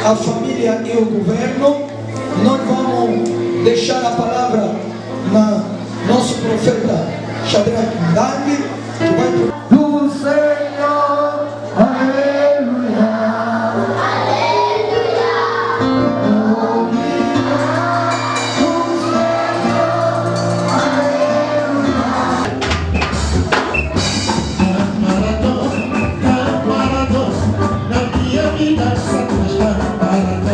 a família e o governo. Nós vamos deixar a palavra na nosso profeta Shadrach Ndangi, que vai do Senhor, aleluia, aleluia, do Senhor, aleluia. Camarado, na minha vida santa está parado.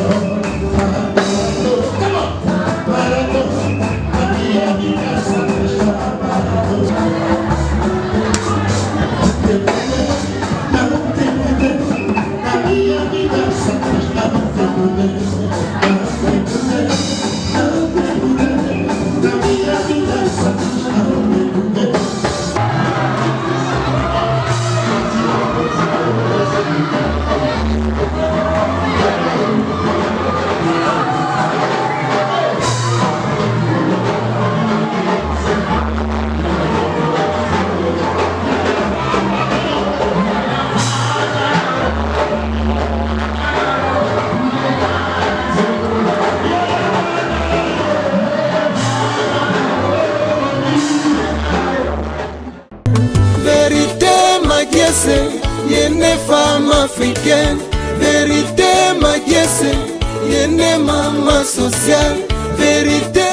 Yene femme africaine, vérité ma dièse, yene maman sociale, vérité.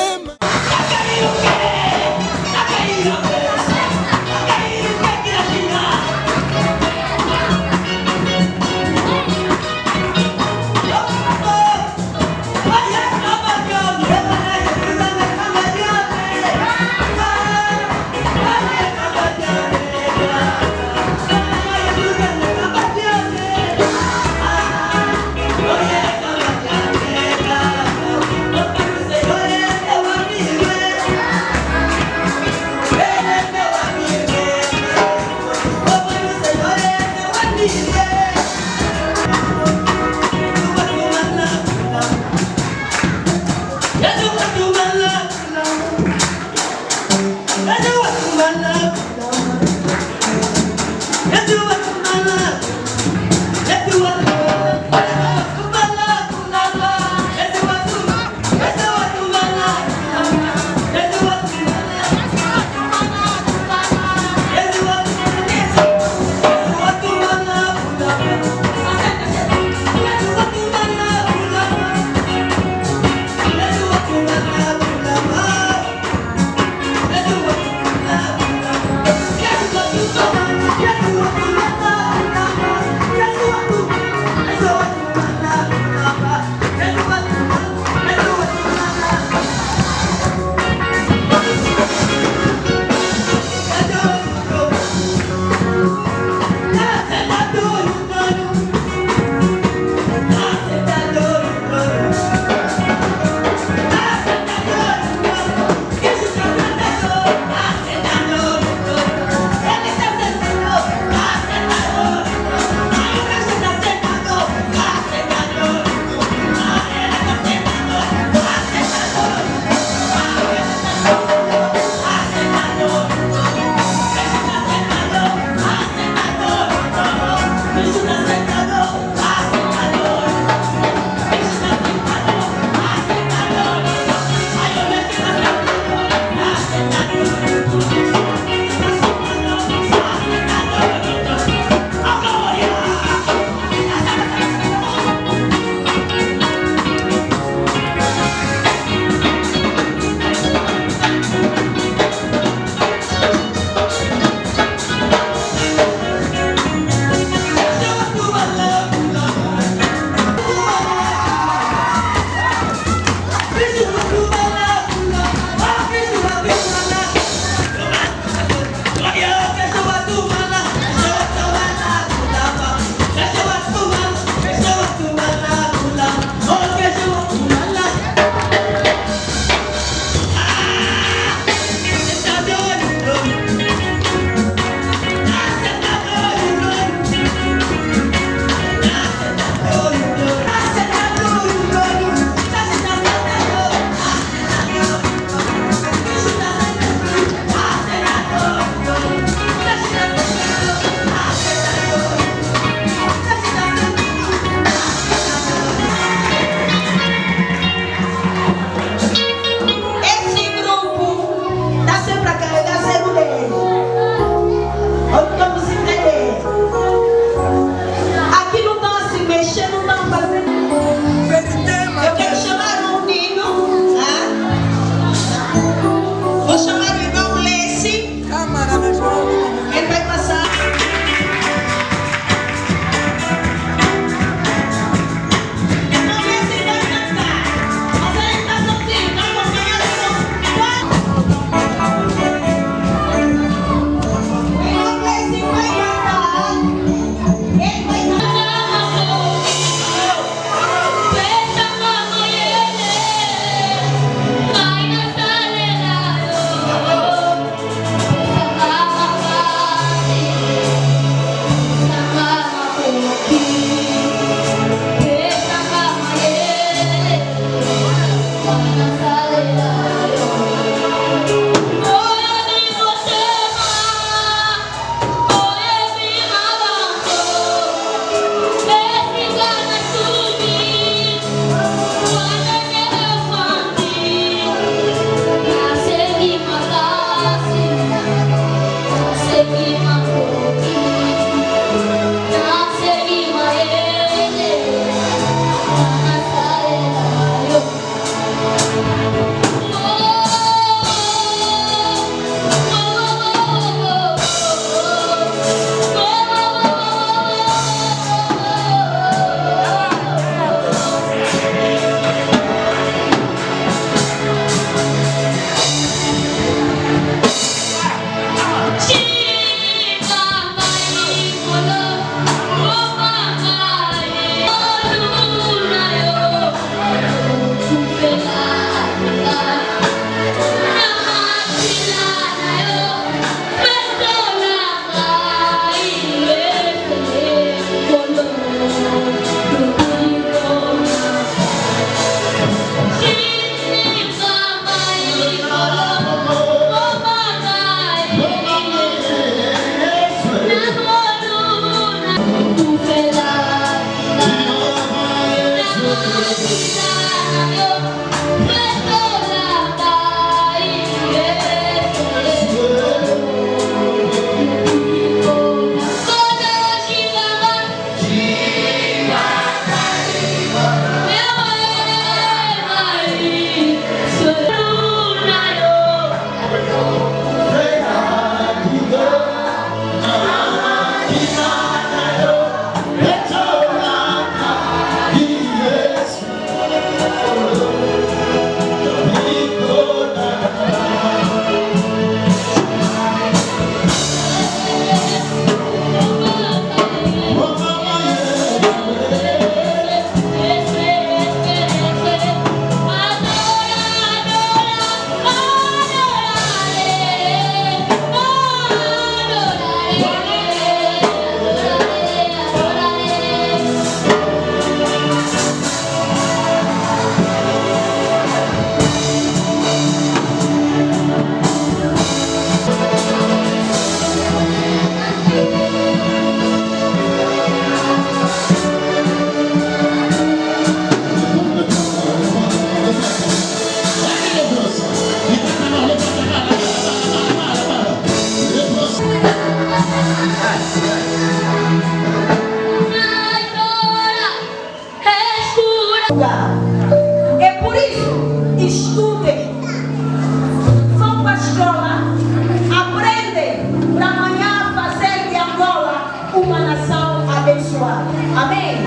uma nação abençoada. Amém?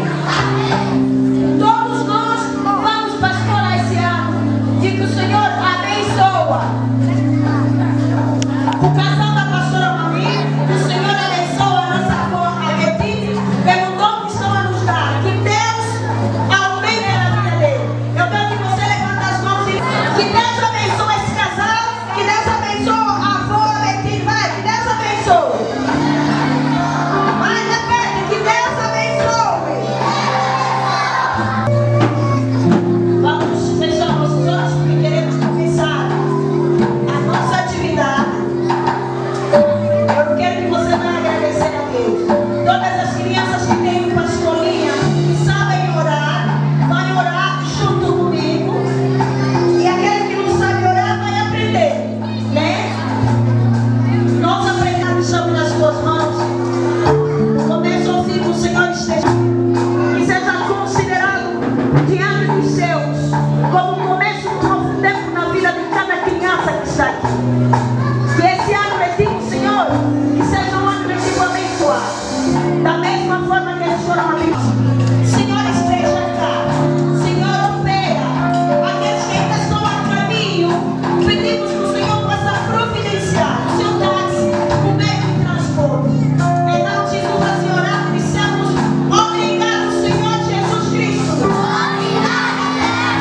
Todos nós vamos pastorar esse ano. Diga que o Senhor abençoa. O casal da pastora Mami, o Senhor abençoa a nossa avó, a Betty, pelo dom que estão a nos dar. Que Deus aumente a vida dele. Eu quero que você levante as mãos e que Deus abençoe esse casal, que Deus abençoe a avó, a Betty. Vai, que Deus abençoe. Vai, repete, que Deus abençoe. Vamos fechar nossos olhos porque queremos começar a nossa atividade. Eu quero que você vai agradecer a Deus. Todas as crianças que têm uma escolinha e sabem orar, vai orar junto comigo. E aquele que não sabe orar vai aprender, né? Nós aprendemos, estamos nas suas mãos. Começa a ouvir que o Senhor esteja e seja considerado diante dos seus como o começo de um novo tempo na vida de cada criança que está aqui. Que esse ano letivo, Senhor, que seja um ano letivo abençoado. Da mesma forma que eles foram abençoados. Senhor, esteja cá. Senhor, opera. Aqueles que ainda estão a caminho, pedimos que o Senhor possa providenciar o seu táxi, o meio de transporte. Em nome de Jesus, assim oramos, dissemos: obrigado, Senhor Jesus Cristo. Obrigado, Deus.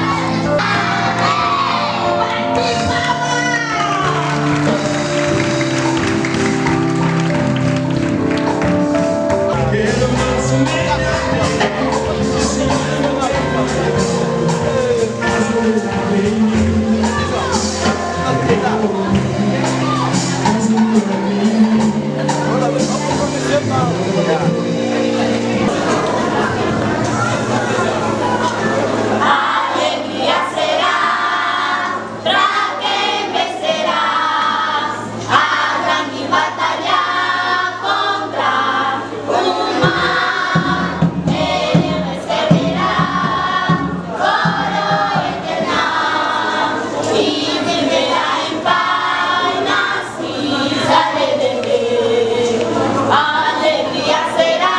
Bate alegria será pra quem vencerá a grande batalha contra o mal. Ele receberá coroa eterna e viverá em paz na cinza de Deus. Alegria será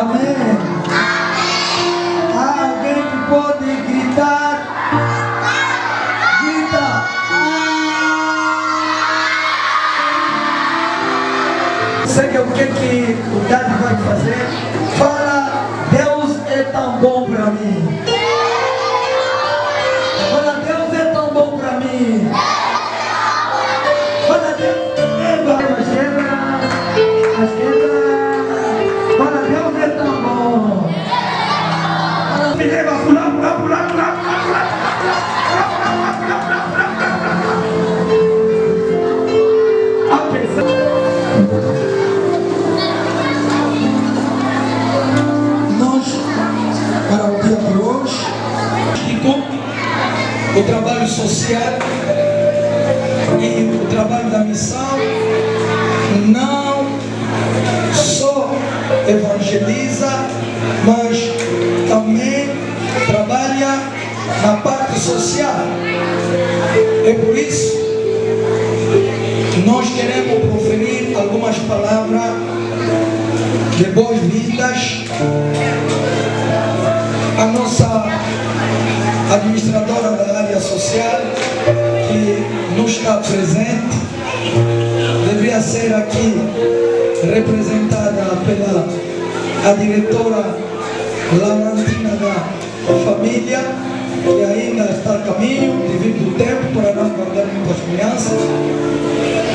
Amém. Há alguém que pode gritar? Grita. Sei que o que o Dado vai fazer? Fala, Deus é tão bom para mim. Fala, Deus é tão bom para mim. Fala, Deus fala, Deus é tão bom. Me leva a pular. Nós, para o dia de hoje, o trabalho social e o trabalho da missão não só evangeliza, mas também trabalha na parte social. É por isso que nós queremos proferir algumas palavras de boas-vindas à nossa administradora da área social, que não está presente. Deveria ser aqui representada pela a diretora Lamantina da família, que ainda está a caminho devido ao tempo para não guardar muitas crianças.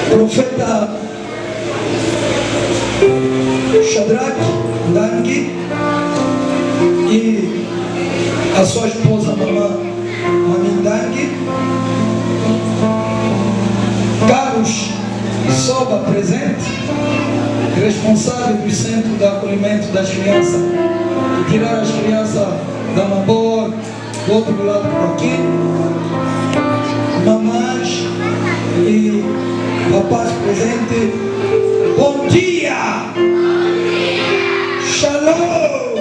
Profeta Shadrach Ndangui e a sua esposa Mami Ndangui. Carlos Soba presente, responsável do centro de acolhimento das crianças, e tirar as crianças da Mabor, do outro lado por aqui. Mamães e papás presentes, bom dia! Shalom!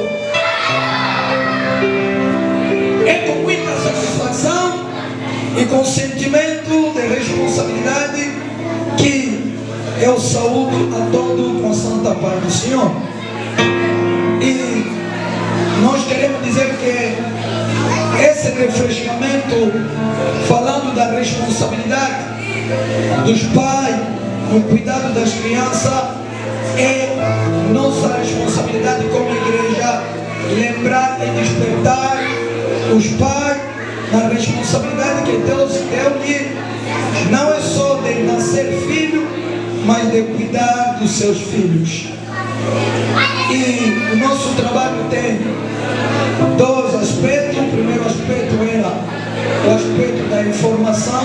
É com muita satisfação e com sentimento de responsabilidade que eu saúdo a todos com a santa paz do Senhor. E nós queremos dizer que esse refrescamento, falando da responsabilidade dos pais no cuidado das crianças, é nossa responsabilidade como igreja lembrar e despertar os pais na responsabilidade que Deus deu-lhe, não é só de nascer filho, mas de cuidar dos seus filhos. E o nosso trabalho tem dois aspectos. O primeiro aspecto era o aspecto da informação,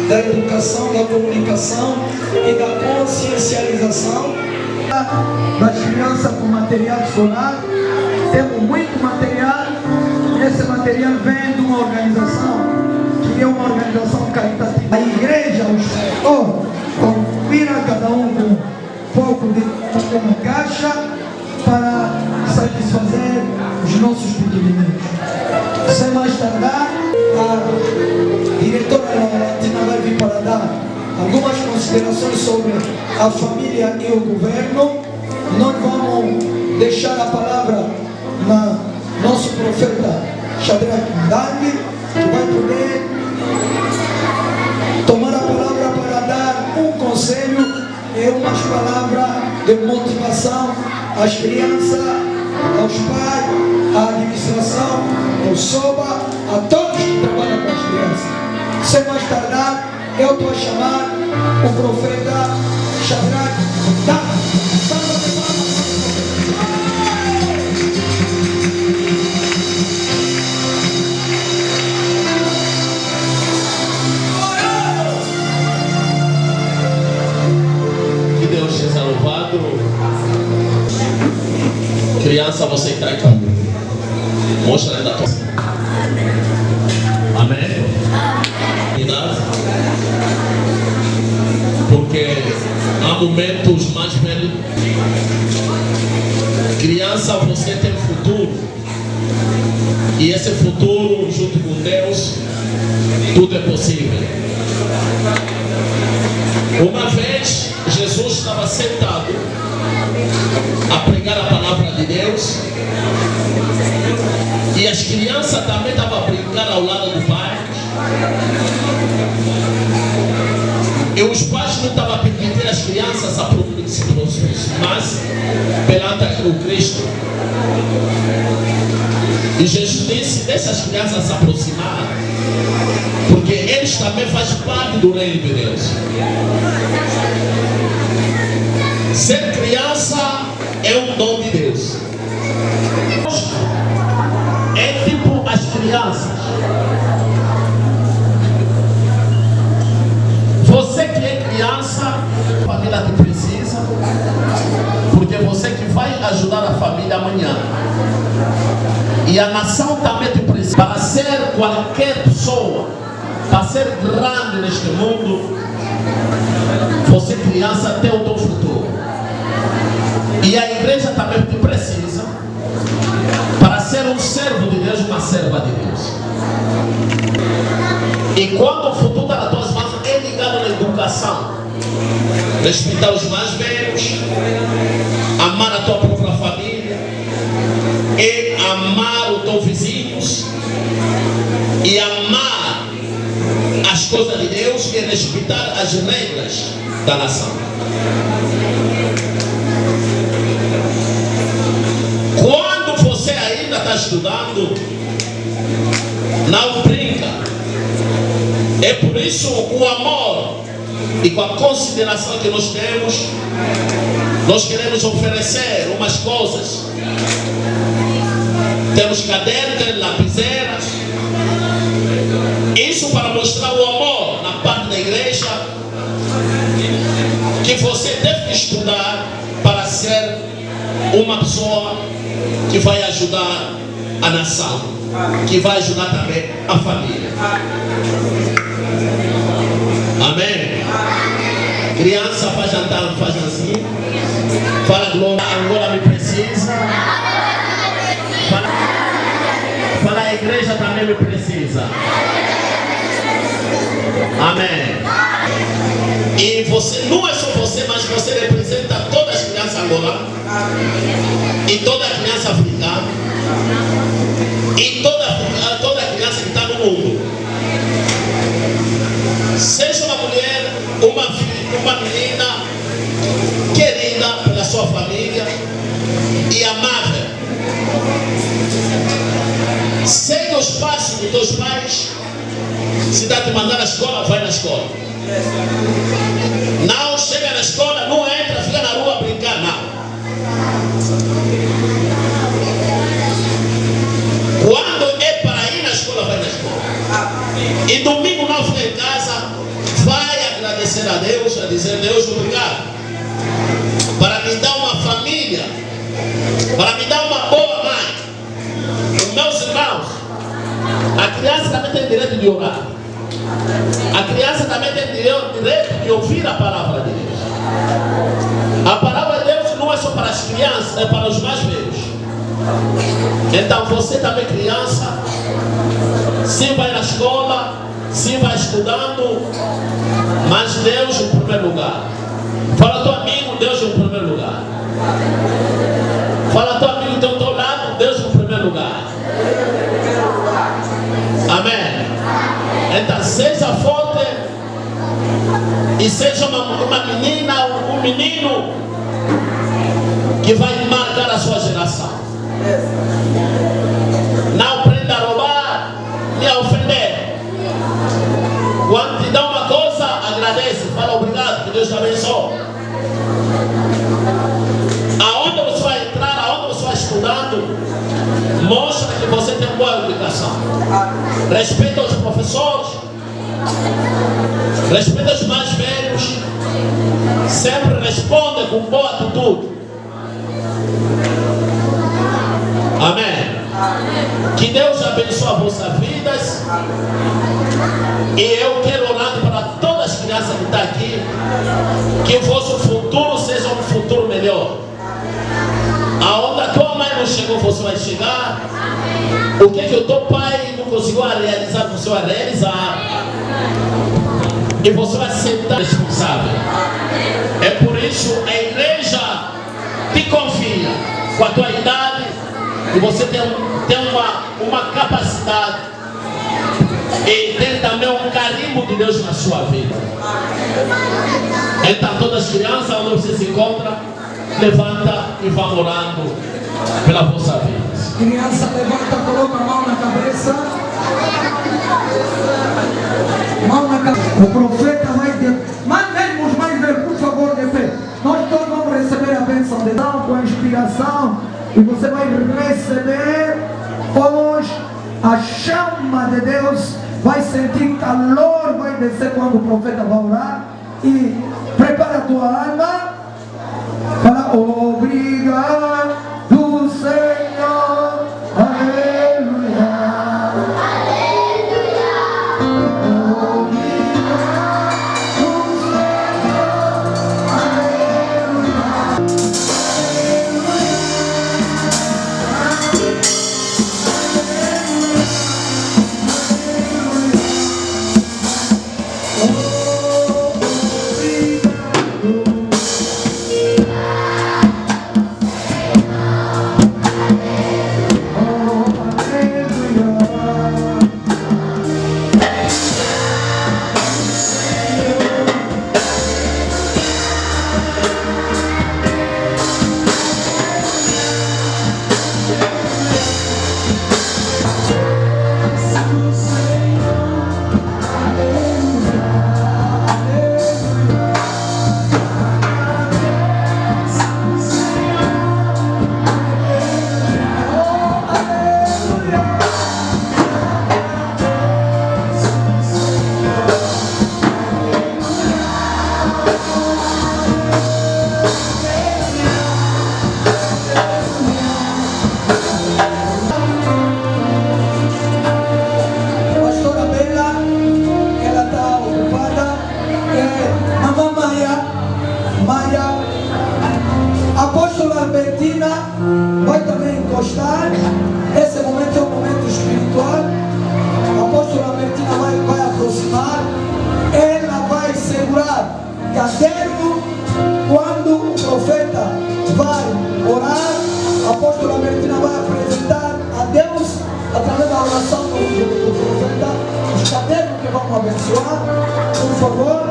da educação, da comunicação e da consciencialização das crianças com material escolar. Temos muito material. Esse material vem de uma organização que é uma organização caritativa. A igreja, o pastor, convida cada um com um pouco de uma caixa para satisfazer os nossos pedimentos. Sem mais tardar, a diretora Lamantina vai vir para dar algumas considerações sobre a família e o governo. Nós vamos deixar a palavra na nosso profeta Shadrach Ndangui, que vai poder tomar a palavra para dar um conselho e umas palavras de motivação às crianças, aos pais, à administração, ao SOBA, a todos que trabalham com as crianças. Sem mais tardar, eu estou a chamar o profeta Shadrach Ndangui. Criança, você está aqui. Mostra ainda a tua. Amém? Porque há momentos mais velhos. Criança, você tem futuro. E esse futuro, junto com Deus, tudo é possível. Uma vez, Jesus estava sentado a pregar a palavra de Deus Deus. E as crianças também estavam a brincar ao lado do pai. E os pais não estavam a permitir as crianças se aproximassem perante o Cristo. E Jesus disse: deixa as crianças se aproximar, porque eles também fazem parte do reino de Deus. Ser criança é um dom de Deus. É tipo as crianças. Você que é criança, a família te precisa, porque você que vai ajudar a família amanhã. E a nação também te precisa. Para ser qualquer pessoa, para ser grande neste mundo, você criança tem o teu futuro. E a igreja também te precisa para ser um servo de Deus, uma serva de Deus. E quando o futuro está nas tuas mãos, é ligado na educação. Respeitar os mais velhos, amar a tua própria família, e amar os teus vizinhos, e amar as coisas de Deus, e respeitar as regras da nação. Quando você ainda está estudando, não brinca. É por isso o amor e com a consideração que nós temos, nós queremos oferecer umas coisas. Temos cadernos, temos lapiseiras. Isso para mostrar o amor na parte da igreja, que você deve estudar para ser uma pessoa que vai ajudar a nação, que vai ajudar também a família. Amém? Criança faz jantar, faz assim. Fala glória, agora me precisa. Fala a igreja também me precisa. Amém. E você, não é só você, mas você representa todas as crianças angolanas, e toda criança africana, e toda criança que está no mundo. Seja uma mulher, uma filha, uma menina querida pela sua família e amável. Segue os passos dos teus pais. Se está te mandando à escola, vai na escola. Não chega na escola, não entra, fica na rua brincar, não. Quando é para ir na escola, vai na escola. E domingo não fica em casa, vai agradecer a Deus, a dizer: Deus, obrigado para me dar uma família, para me dar uma boa mãe. Os meus irmãos, a criança também tem direito de orar. A criança também tem direito de ouvir a palavra de Deus. A palavra de Deus não é só para as crianças, é para os mais velhos. Então você também, criança, sim, vai na escola, sim, vai estudando, mas Deus em primeiro lugar. Fala teu amigo, Deus em primeiro lugar. Fala teu amigo do teu lado, Deus em primeiro lugar. Amém. Então seja forte e seja uma menina, um menino que vai marcar a sua geração. Não aprenda a roubar nem a ofender. Quando te dá uma coisa, agradece, fala obrigado, que Deus te abençoe. Aonde você vai entrar, aonde você vai estudando, mostra que você tem boa educação. Respeita os professores, respeita os mais velhos, sempre responde com boa atitude. Amém. Que Deus abençoe as vossas vidas. E eu quero orar para todas as crianças que estão aqui, que o vosso futuro seja um futuro melhor. Aonde a tua mãe não chegou, você vai chegar. O que o teu pai não conseguiu realizar, você vai realizar. E você vai ser responsável. É por isso a igreja te confia com a tua idade, E você tem uma capacidade e tem também um carimbo de Deus na sua vida. Então todas as crianças, onde você se encontra, levanta e vá orando pela vossa vida. Criança, levanta, coloca a mão na cabeça. Mão na cabeça. O profeta vai dizer, mandemos mais ver, por favor, de pé. Nós todos vamos receber a bênção de Deus com a inspiração. E você vai receber hoje a chama de Deus. Vai sentir calor, vai descer quando o profeta vai orar. E prepara a tua alma para obrigado, Senhor. Aleluia. Vai também encostar. Esse momento é um momento espiritual. A apóstola Albertina vai aproximar. Ela vai segurar caderno quando o profeta vai orar. A apóstola Albertina vai apresentar a Deus através da oração do profeta os cadernos que vamos abençoar. Por favor,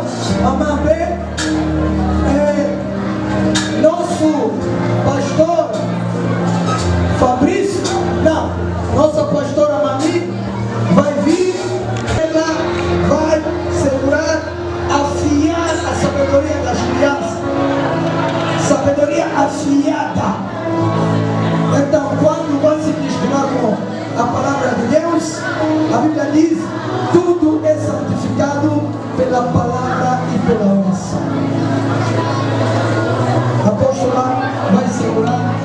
amém. Nosso pastor Fabrício, não, nossa pastora Mami vai vir, ela vai segurar, afiar a sabedoria das crianças, sabedoria afiada. Então, quando vai se misturar com a palavra de Deus, a Bíblia diz, tudo é santificado pela palavra e pela oração. A apóstola vai segurar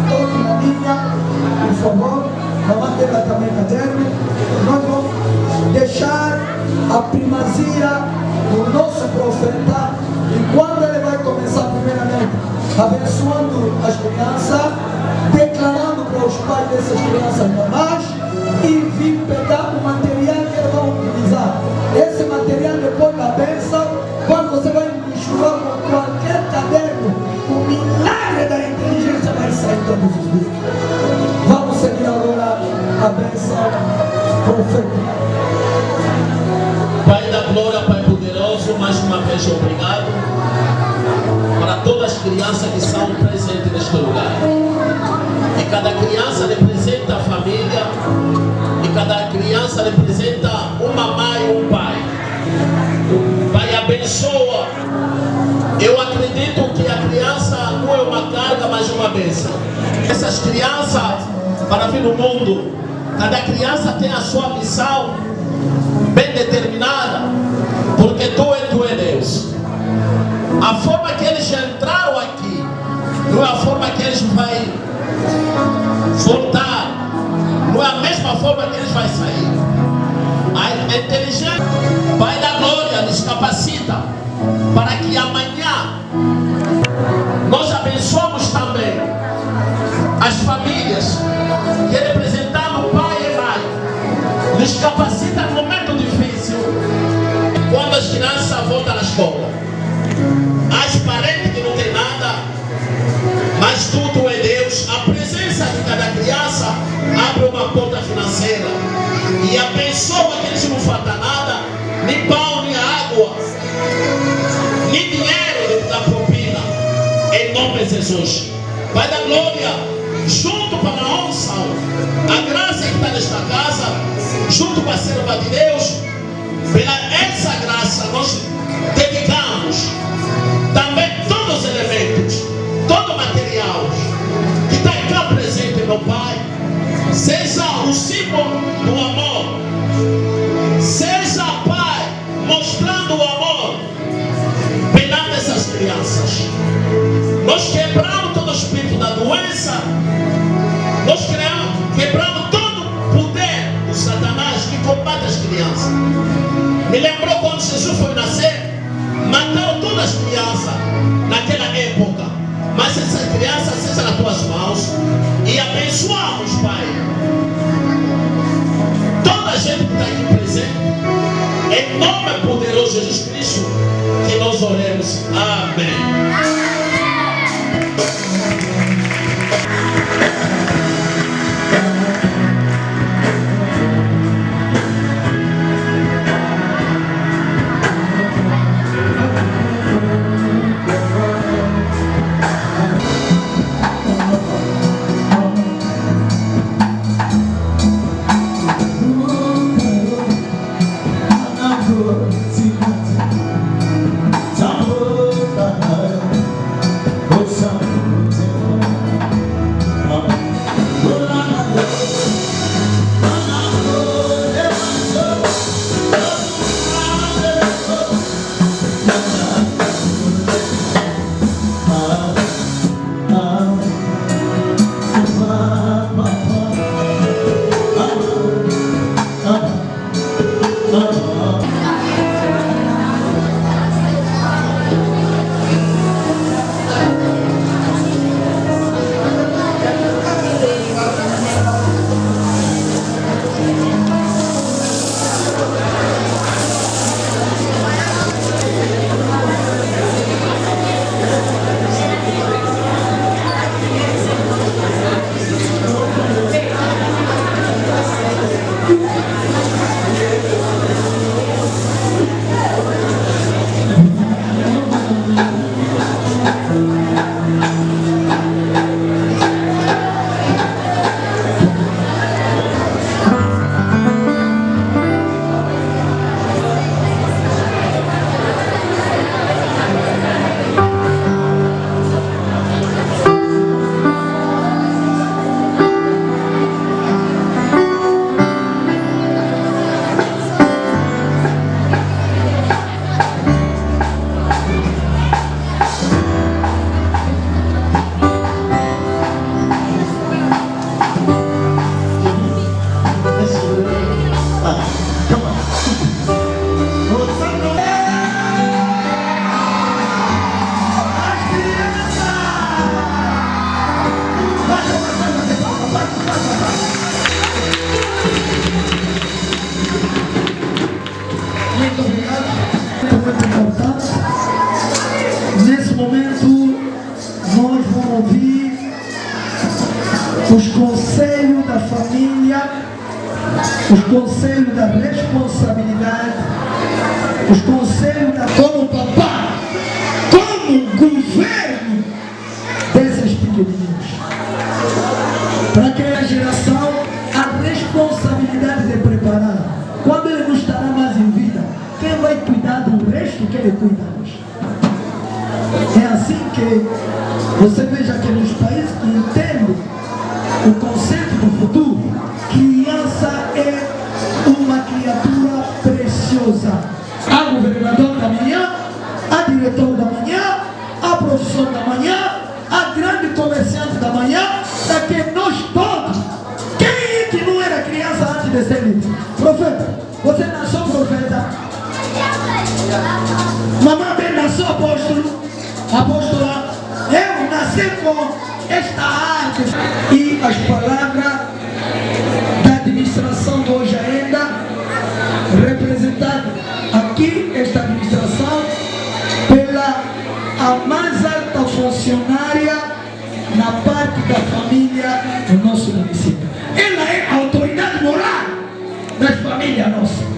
toda na linha, por favor, mamãe dela também caderno. Nós vamos deixar a primazia do nosso profeta, e quando ele vai começar primeiramente abençoando as crianças, declarando para os pais dessas crianças mamães, e vir pegar o material que eles vão utilizar. Esse material depois da bênção, quando você vai misturar com qualquer caderno, o milagre da inteligência vai sair todos os dias. Vamos seguir agora a bênção profética. Pai da glória, Pai poderoso, mais uma vez obrigado para todas as crianças que são presentes neste lugar. E cada criança representa a família, e cada criança representa uma mãe e um pai. Pai, abençoa. Eu acredito que a criança não é uma carga, mas uma bênção. Essas crianças, para vir no mundo, cada criança tem a sua missão bem determinada, porque tu é Deus. A forma que eles entraram aqui não é a forma que eles vão voltar, não é a mesma forma que eles vão sair. A inteligência, Pai da glória, nos capacita para que amanhã nós abençoamos também as famílias que representamos pai e mãe. Nos capacita no momento difícil, quando as crianças voltam à escola. As parentes que não tem nada, mas tudo é Deus Jesus. Pai da glória, junto para a unção, a graça que está nesta casa, junto com a serva de Deus, pela essa graça nós dedicamos também todos os elementos, todo o material que está cá presente, meu Pai, seja o símbolo do amor, seja, Pai, mostrando o amor perante essas crianças. Nós quebramos todo o espírito da doença, nós quebramos todo o poder do Satanás que combate as crianças. Me lembrou quando Jesus foi nascer, mataram todas as crianças naquela época, mas essas crianças sejam nas tuas mãos e abençoamos, Pai, toda a gente que está aqui presente, em nome poderoso de Jesus Cristo, que nós oremos. Amém. os conselhos da família, os conselhos da responsabilidade, os conselhos da como papá, como governo desses pequeninos, para que a geração a responsabilidade de preparar. Quando ele não estará mais em vida, quem vai cuidar do resto que ele cuida hoje? É assim que você veja que nos países que entendem o conceito do futuro, criança é uma criatura preciosa. A governador da manhã, a diretor da manhã, a professor da manhã, a grande comerciante da manhã, daqui nós todos. Quem é que não era criança antes de ser livre? Profeta, você nasceu profeta. Mamãe bem nasceu apóstolo, apóstola. Eu nasci com esta arte. E as palavras da administração de hoje ainda, representada aqui, esta administração, pela a mais alta funcionária na parte da família do nosso município. Ela é a autoridade moral das famílias nossas.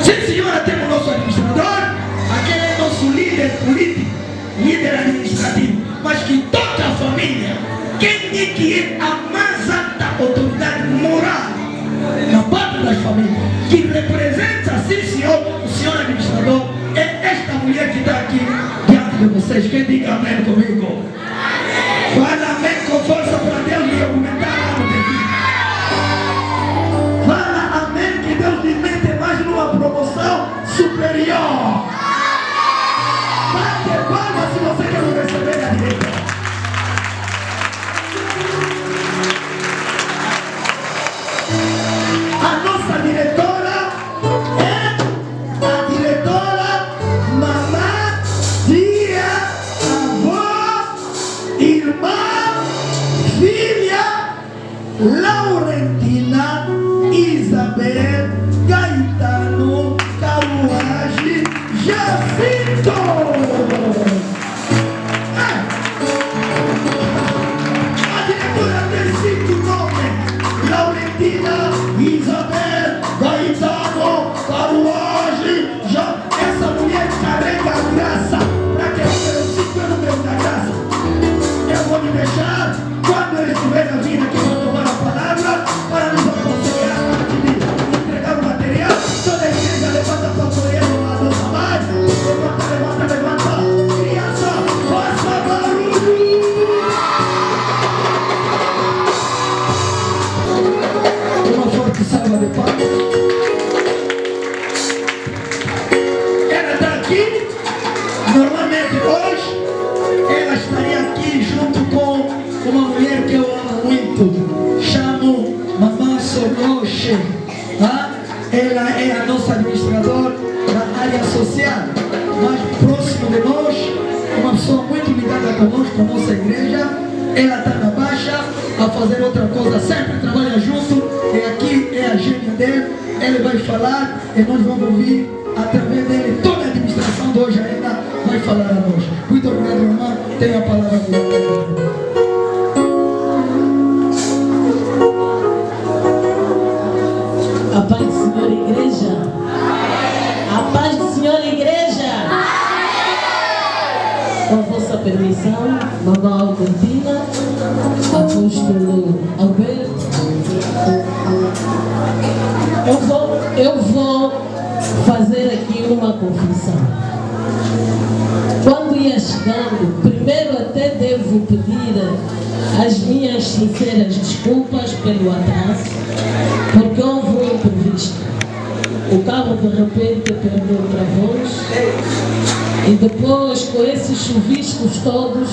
Sim, senhora, temos nosso administrador, aquele é nosso líder político, líder administrativo, mas que que toca a família, quem é que é a mais alta autoridade moral na parte das famílias, que representa, sim senhor, o senhor administrador, é esta mulher que está aqui diante de vocês. Quem diga amém comigo? Fala amém com força para Deus lhe aumentar a vida. Fala amém que Deus lhe mete mais numa promoção superior. Bate palmas se você quer receber a direita. A nossa diretora é a diretora, mamã, tia, avó, irmã, filha, Laurentina Isabel Gaetano Carruagem Jacinto. A diretora tem 5 nomes: Laurentina Isabel Gaetano Carruagem. Essa mulher carrega a graça. Para que eu tenha 5 números da graça, eu vou me deixar, quando eu estiver na vida, que vou tomar a palavra para nos aconselhar, para te entregar o material. Toda a igreja levanta para apoiar a nossa mãe. Levanta, levanta, levanta. Criança, faça barulho. Uma forte salva de palmas. Ela está aqui. Normalmente hoje ela estaria aqui junto com uma mulher que eu amo muito. Chamo Mamã Sonoche. Ela é a nossa administradora da área social, mais próximo de nós, uma pessoa muito ligada conosco, com a nossa igreja. Ela está na baixa a fazer outra coisa, sempre trabalha junto, e aqui é a gêmea dele. Ele vai falar e nós vamos ouvir através dele. Toda a administração de hoje ainda vai falar a nós. Muito obrigado, irmã. Tenha a palavra de Deus. A paz do Senhor, igreja. A paz do Senhor, igreja. Com a vossa permissão, mamã Albertina, apóstolo Alberto, eu vou fazer aqui uma confissão. Quando ia chegando, primeiro até devo pedir as minhas sinceras desculpas pelo atraso, porque houve um imprevisto. O carro de repente perdeu o travões e depois, com esses chuviscos todos,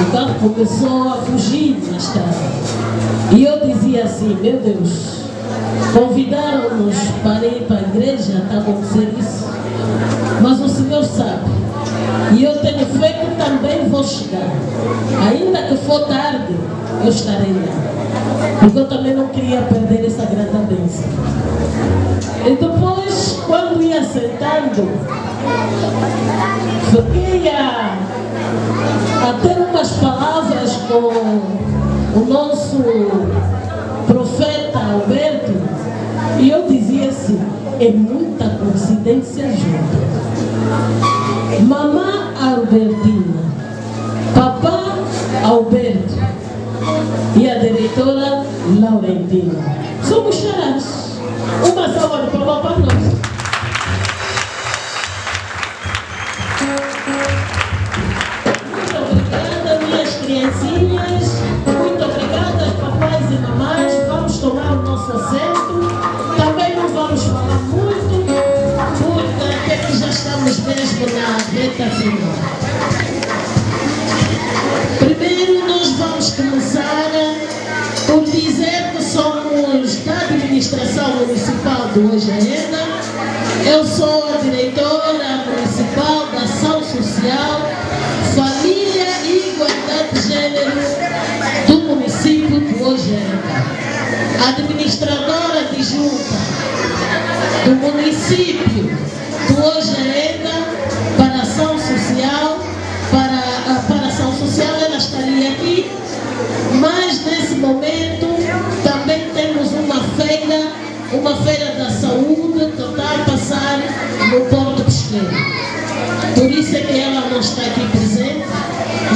o carro começou a fugir na estrada. E eu dizia assim: meu Deus, convidaram-nos para ir para a igreja, está a acontecer isso, mas o Senhor sabe. E eu tenho fé que também vou chegar. Ainda que for tarde, eu estarei lá. Porque eu também não queria perder essa grande bênção. E depois, quando ia sentando, fiquei a ter umas palavras com o nosso profeta Alberto. E eu dizia assim: é muita coincidência junta. Mamã Albertina, papá Alberto e a diretora Laurentina. Somos charados. Uma salva de palmas para nós. Muito obrigada, minhas criancinhas. Muito obrigada, papais e mamães. Vamos tomar o nosso assento. Também não vamos falar muito, porque até que já estamos mesmo na reta final. Primeiro nós vamos começar por dizer que somos da administração municipal do Hoje Ainda. Eu sou a diretora municipal da Ação Social, Família e Igualdade de Gênero do município do Hoje Ainda. Administradora adjunta do município do Hoje Ainda para a Ação Social. Para a Ação Social ela estaria aqui, mas nesse momento também temos uma feira da saúde que está a passar no Porto Pesqueiro. Por isso é que ela não está aqui presente.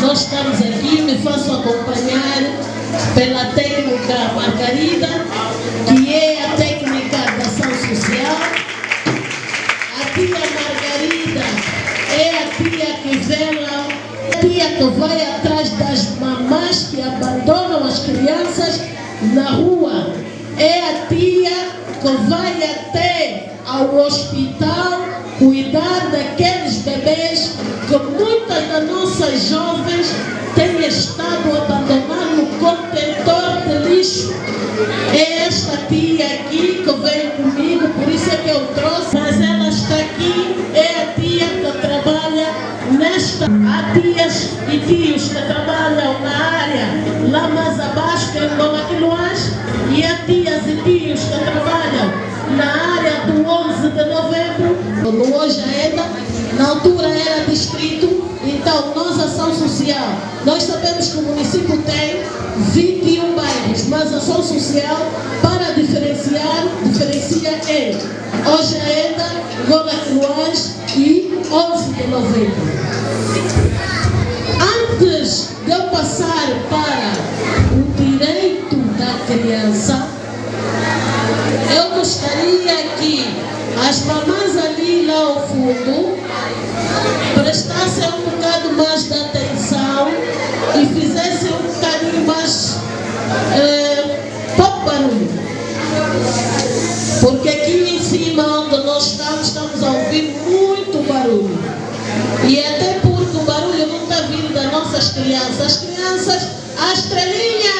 Nós estamos aqui técnica Margarida, que é a técnica da ação social. A tia Margarida é a tia que vela, a tia que vai atrás das mamães que abandonam as crianças na rua. É a tia que vai até ao hospital cuidar daqueles bebês que muitas das nossas jovens têm estado abandonados no contentor de lixo. É esta tia aqui que veio comigo, por isso é que eu trouxe, mas ela está aqui, é a tia que trabalha nesta. Há tias e tios que trabalham na área lá mais abaixo, que é em Dona Quiloás, e há tias e tios que trabalham na área do 11 de novembro, no Hoje Ainda, na altura era distrito. Então, nós, ação social, nós sabemos que o município tem 21 bairros, mas a ação social, para diferencia em Hoje Ainda, Dona Quiloás e 11 de novembro. Antes de eu passar para o direito da criança, eu gostaria que as mamães ali lá ao fundo prestassem um bocado mais de atenção e fizessem um bocadinho mais pouco barulho. Porque aqui em cima onde nós estamos a ouvir muito barulho. E até porque o barulho não está vindo das nossas crianças. As crianças, a estrelinha!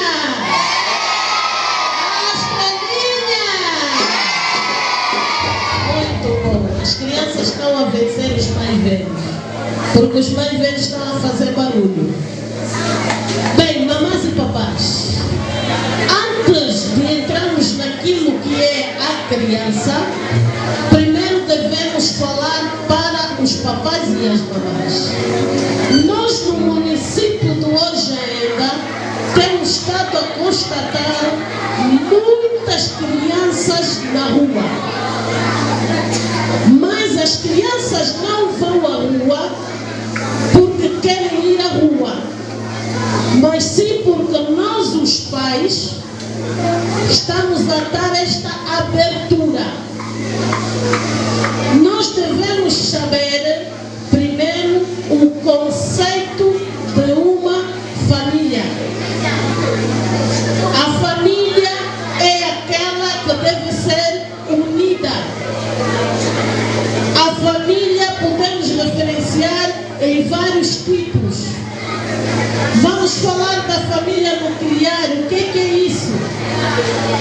As crianças estão a vencer os mais velhos, porque os mais velhos estão a fazer barulho. Bem, mamães e papás, antes de entrarmos naquilo que é a criança, primeiro devemos falar para os papais e as mamães. Nós no município de Hoje Ainda temos estado a constatar muitas crianças na rua. Mas as crianças não vão à rua porque querem ir à rua, mas sim porque nós, os pais, estamos a dar esta abertura. Nós devemos saber, primeiro, o conceito de uma família. A família é aquela que deve ser unida. A família podemos referenciar em vários tipos. Vamos falar da família nuclear. O que é isso?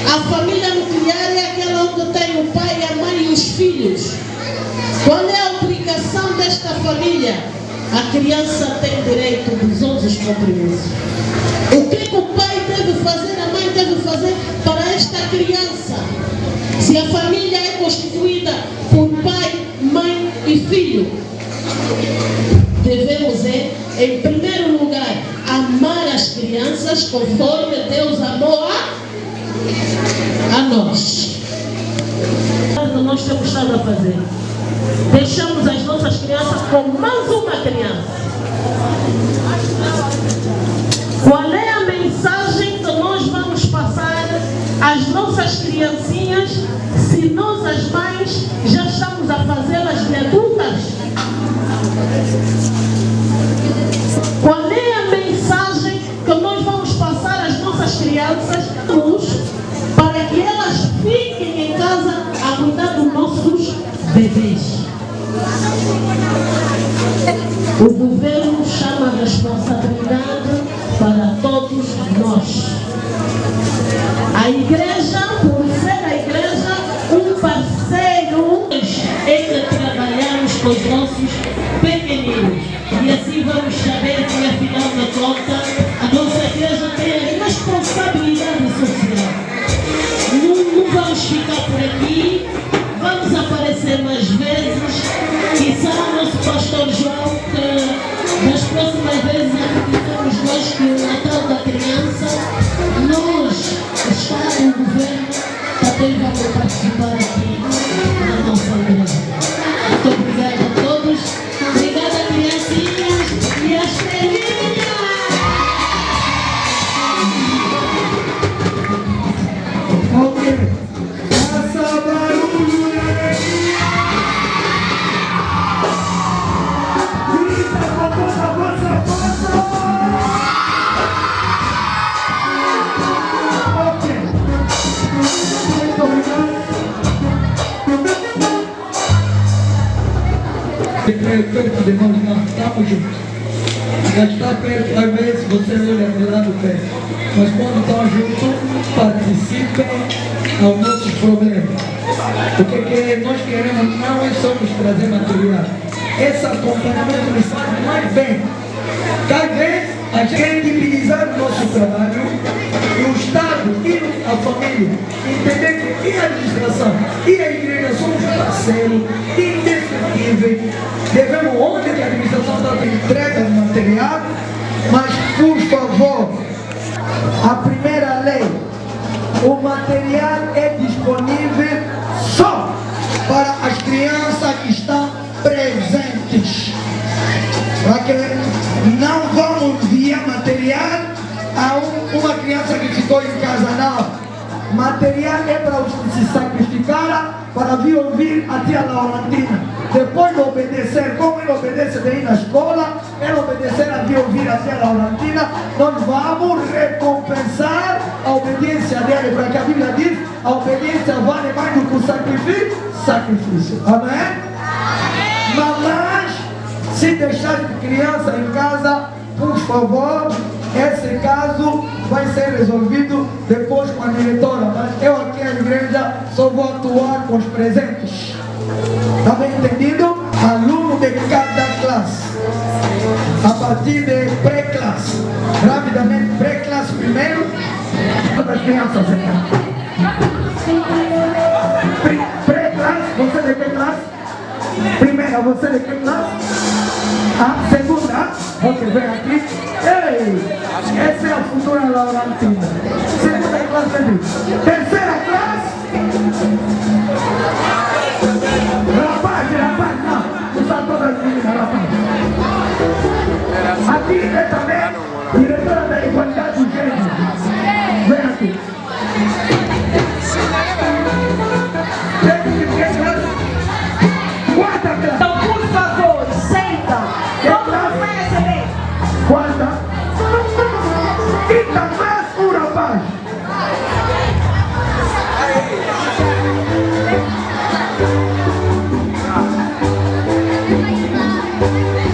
A família nuclear é aquela onde tem o pai, a mãe e os filhos. Qual é a obrigação desta família? A criança tem direito dos 11 compromissos. O que o pai deve fazer, a mãe deve fazer para esta criança? Se a família é constituída por pai, mãe e filho, devemos, em primeiro lugar, amar as crianças conforme Deus amou a nós. Nós temos estado a fazer. Deixamos as nossas crianças com mais uma criança. Qual é a mensagem que nós vamos passar às nossas criancinhas se nós, as mães, já estamos a fazê-las de adultas? Qual é a mensagem que nós vamos passar às nossas crianças para que elas fiquem em casa a cuidar dos nossos bebês? O governo chama a responsabilidade para todos nós. A igreja, por ser a igreja um parceiro, é que trabalhamos com os nossos pequeninos. E assim vamos saber que, afinal de contas, a nossa igreja tem a responsabilidade social. Não vamos ficar por aqui, vamos aparecer mais vezes. Quizá o nosso pastor João, que nas próximas vezes acreditamos nós que o Natal da criança, nós, o Estado e o governo, também vamos participar aqui na nossa igreja. Muito obrigada a todos. Obrigada, criancinhas e as estrelinhas! Perto de nós, não, estamos juntos. Já está perto, às vezes você olha do lado perto. Mas quando estão juntos, participem aos nossos problemas. Porque que nós queremos não é só nos trazer material. Esse acompanhamento nos faz mais bem. Às vezes, a gente quer divinizar o nosso trabalho e o Estado e a família entender que a administração e a igreja somos parceiros indescritíveis. Devemos, onde a administração está entrega de material, mas por favor, a primeira lei, o material é disponível só para as crianças que estão presentes. Para que não vamos enviar material a uma criança que ficou em casa, não. Material é para os que se sacrificaram para vir ouvir a tia Laurantina. Depois de obedecer, como ele obedece de ir na escola, ele obedecer a vir ouvir a tia Laurantina, nós vamos recompensar a obediência dele, para que a Bíblia diz, a obediência vale mais do que o sacrifício. Amém? Mamães, se deixar de criança em casa, por favor, esse caso vai ser resolvido depois com a diretora, mas eu aqui na igreja só vou atuar com os presentes. Está bem entendido? Aluno de cada classe, a partir de pré-classe, rapidamente pré-classe primeiro, as crianças pré-classe, você de que classe? Primeira, você de que classe? A segunda, você vem aqui. Ei, essa é a futura Laurantina. Segunda classe ali. Terceira classe. Rapaz, não. Está todas as meninas, rapaz. Aqui é também diretora da igualdade de gênero. Vem aqui. Quarta classe. Então, por favor, senta. Todo mundo vai receber. Quarta. Quinta classe, o rapaz.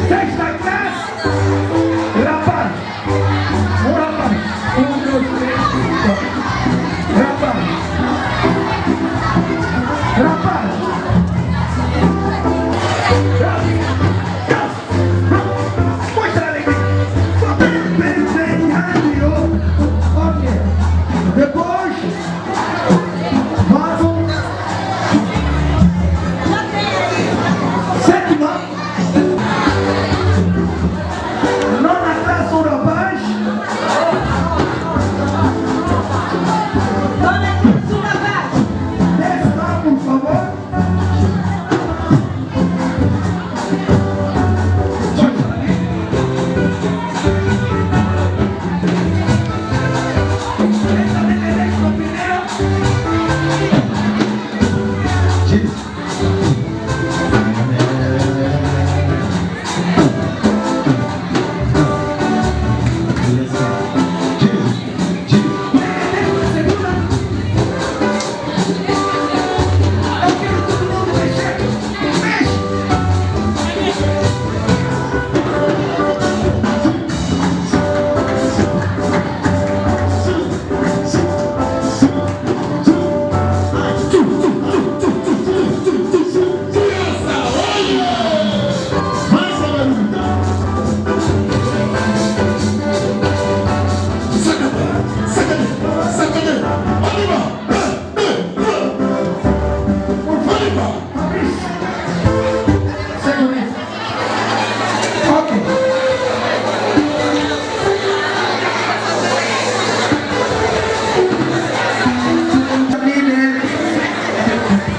Sexta classe, rapaz. O rapaz. 1, 2, 3, 4. Rapaz. Rapaz. Mostra ali. Ok. Depois, vamos. Sétima. Nona classe, o rapaz. Dona Cristina Vaz. Desce lá, por favor.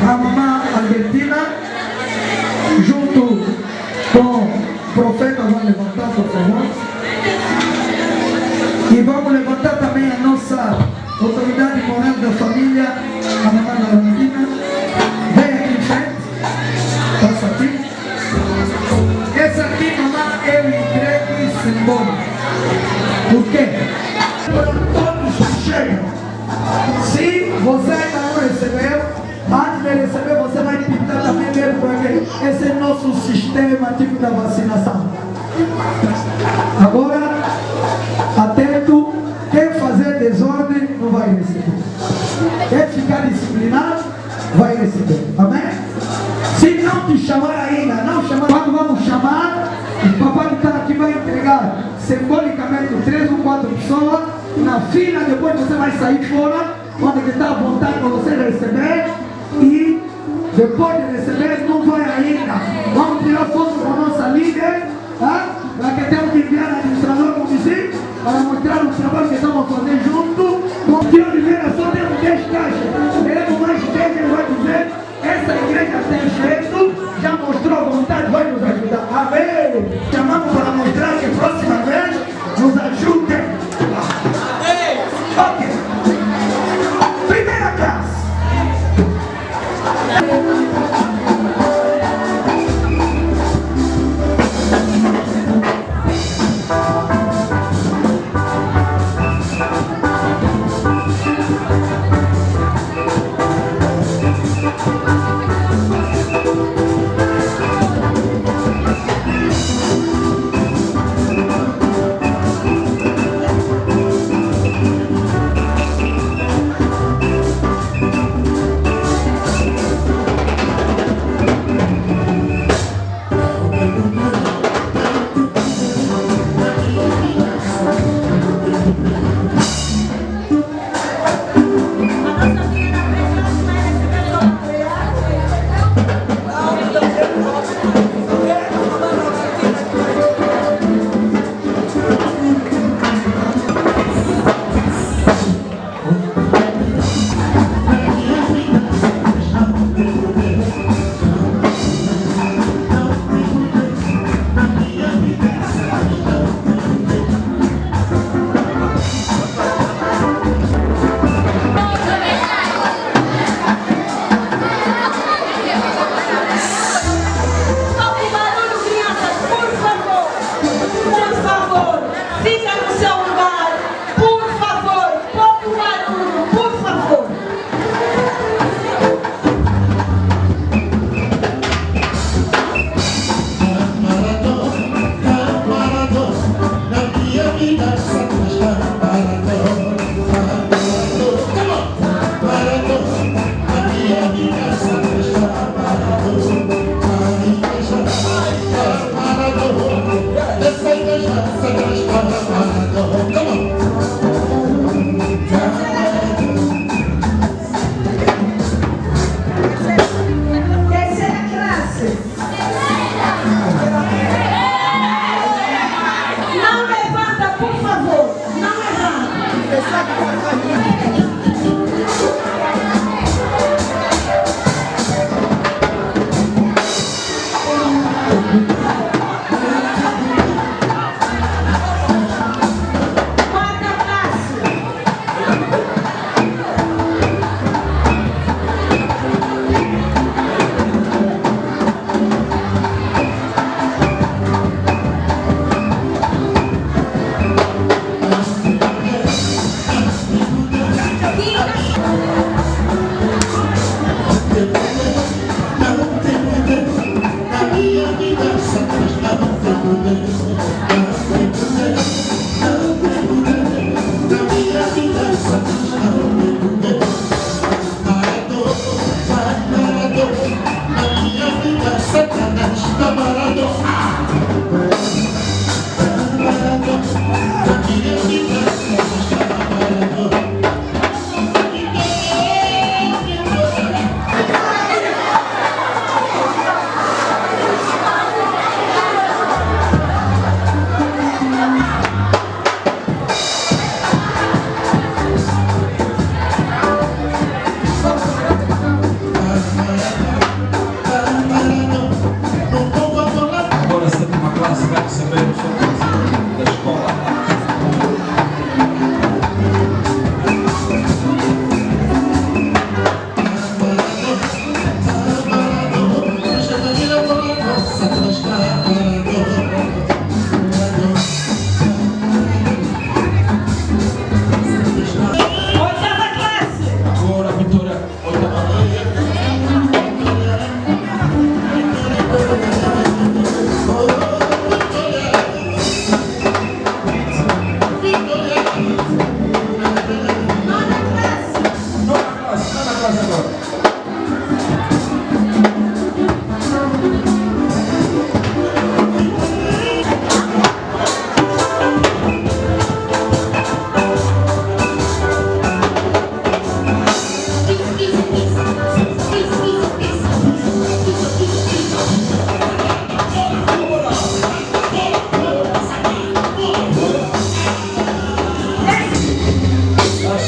A mamã Albertina, junto com o profeta, vão levantar, por favor. E vamos levantar também a nossa autoridade moral da família, a mamã Albertina. Vem aqui em frente, passa aqui. Essa aqui, mamã, eu entrego e se embora. Por quê? Todos chegam. Se você ainda não recebeu, antes de receber, você vai pintar também mesmo para quê? Esse é nosso sistema tipo da vacinação. Agora, atento, quem fazer desordem não vai receber. Quem ficar disciplinado vai receber. Amém? Se não te chamar ainda, não chamar, quando vamos chamar, o papai está aqui vai entregar simbolicamente 3 ou 4 pessoas na fila, depois você vai sair fora, onde está à vontade para você receber, e depois de receber não vai ainda. Vamos tirar foto com a nossa líder, tá? Para que temos que enviar a administrador como disse, para mostrar o trabalho que estamos fazendo junto. Com o Tio Oliveira só temos 10 caixas, teremos mais 10, ele vai dizer, essa igreja tem jeito, já mostrou a vontade, vai nos ajudar. Amém! Chamamos para mostrar que próxima vez nos ajudem. Ok. Primeira classe.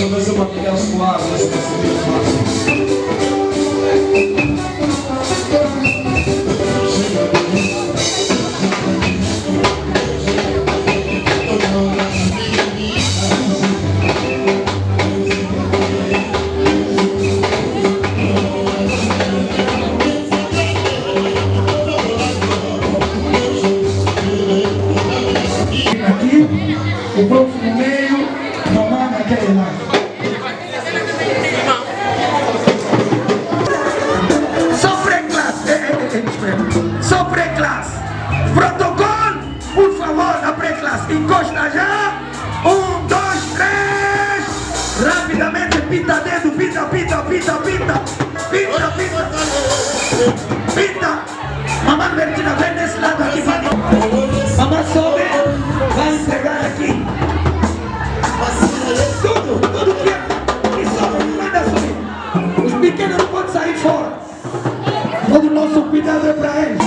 Só vai ser uma pequena suave, mas vai ser bem fácil. O próximo meio, mamãe naquele lado. Só pré-classe. Protocolo, por favor, na pré-classe. Encosta já. 1, 2, 3. Rapidamente, pinta dedo, pinta. Mamãe Bertina, vem desse lado aqui. Mamãe sobe, vai entregar aqui. Tudo que sobe, manda subir. Os pequenos não podem sair fora. Todo o nosso cuidado é para eles.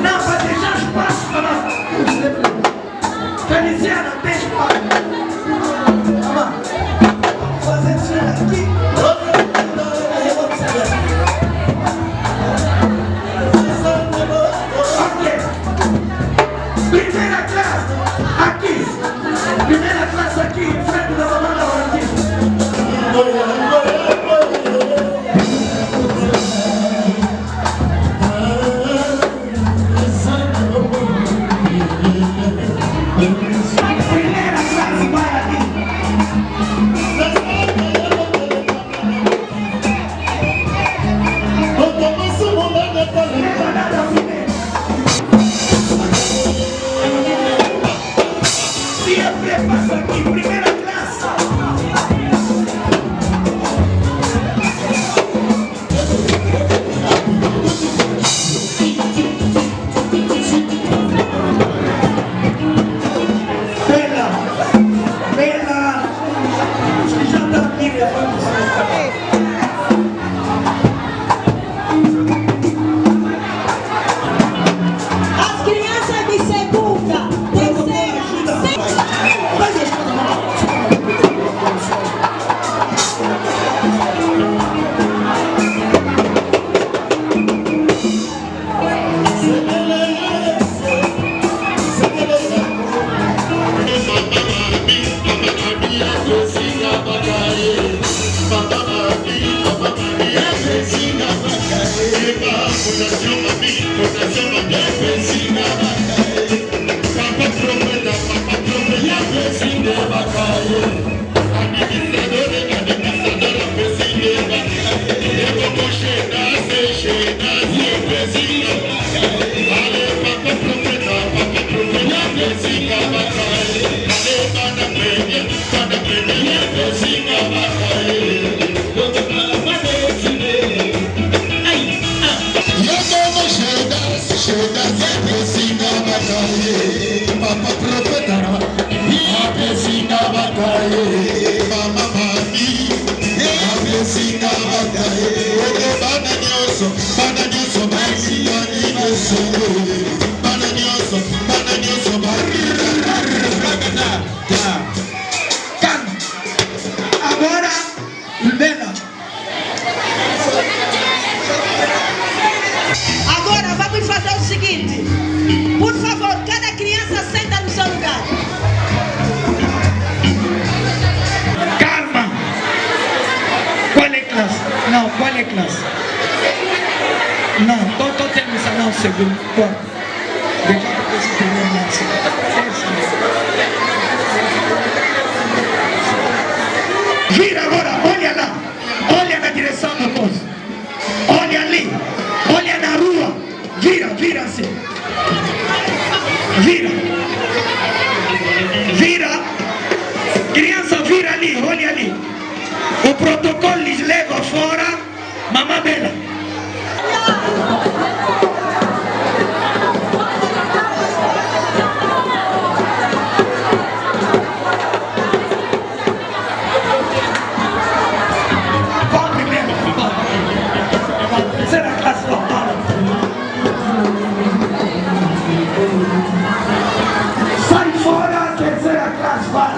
Não, vai deixar espaço para Feliciana, tem espaço. Mamãe, fazer isso aqui. Primeira classe aqui, em frente da mamãe da Valentina. Primeira classe, vai aqui. Passa aqui, primeira classe. Bela. Os que já estão aqui, As crianças de segunda, terceira, agora, Bela. Agora vamos fazer o seguinte. Por favor, cada criança senta no seu lugar. Calma. Qual é classe? Não, qual é classe? Não, estou terminando. Não, segundo. Qual? Deixa eu ver se vira agora, olha lá. Olha na direção do poço. Olha ali. Olha na rua. Vira assim. Vira. Criança, vira ali, olha ali. O protocolo lhes leva fora. Mamãe Bela. Terceira classe, sai fora, terceira classe, vai.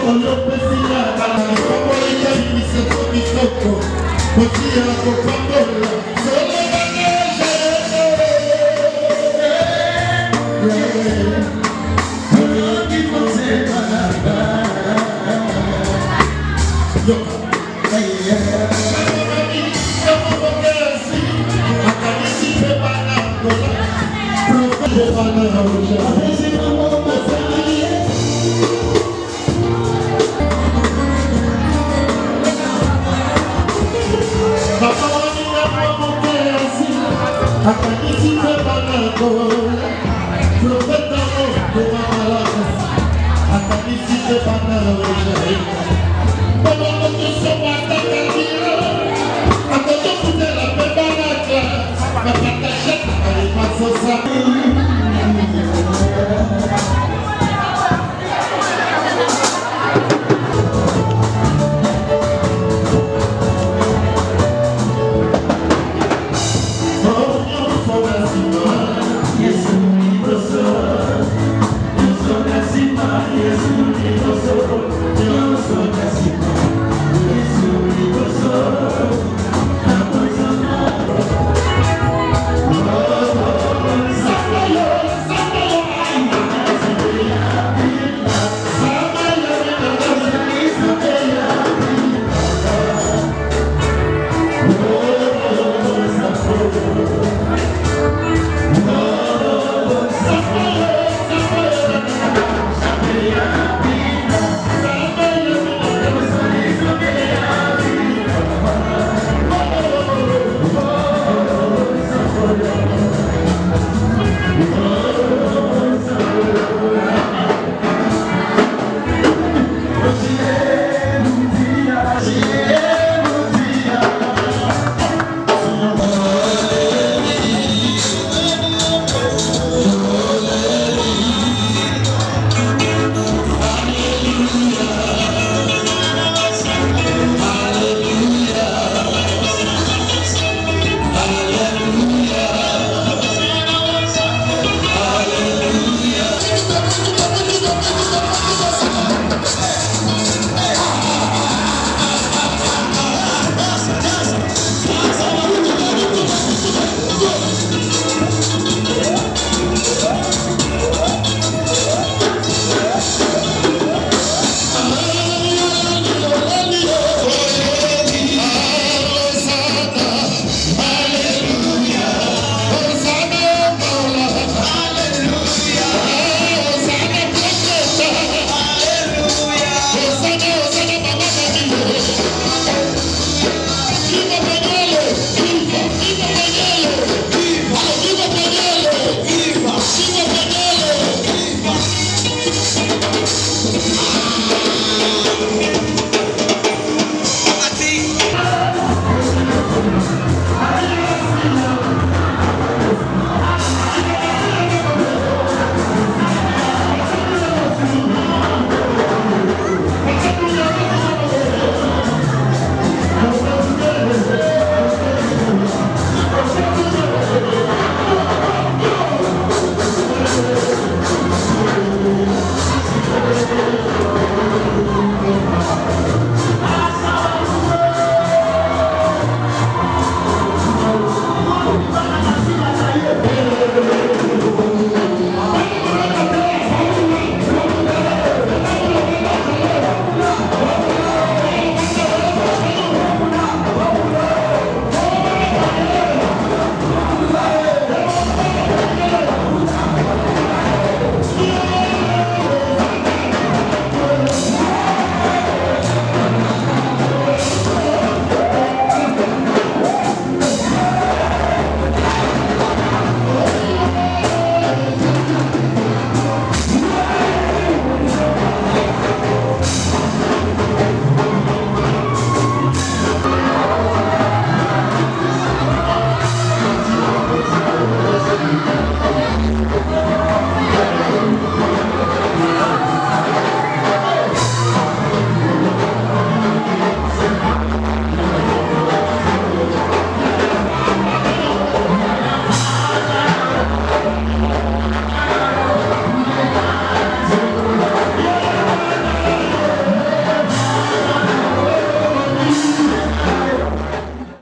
Hallelujah.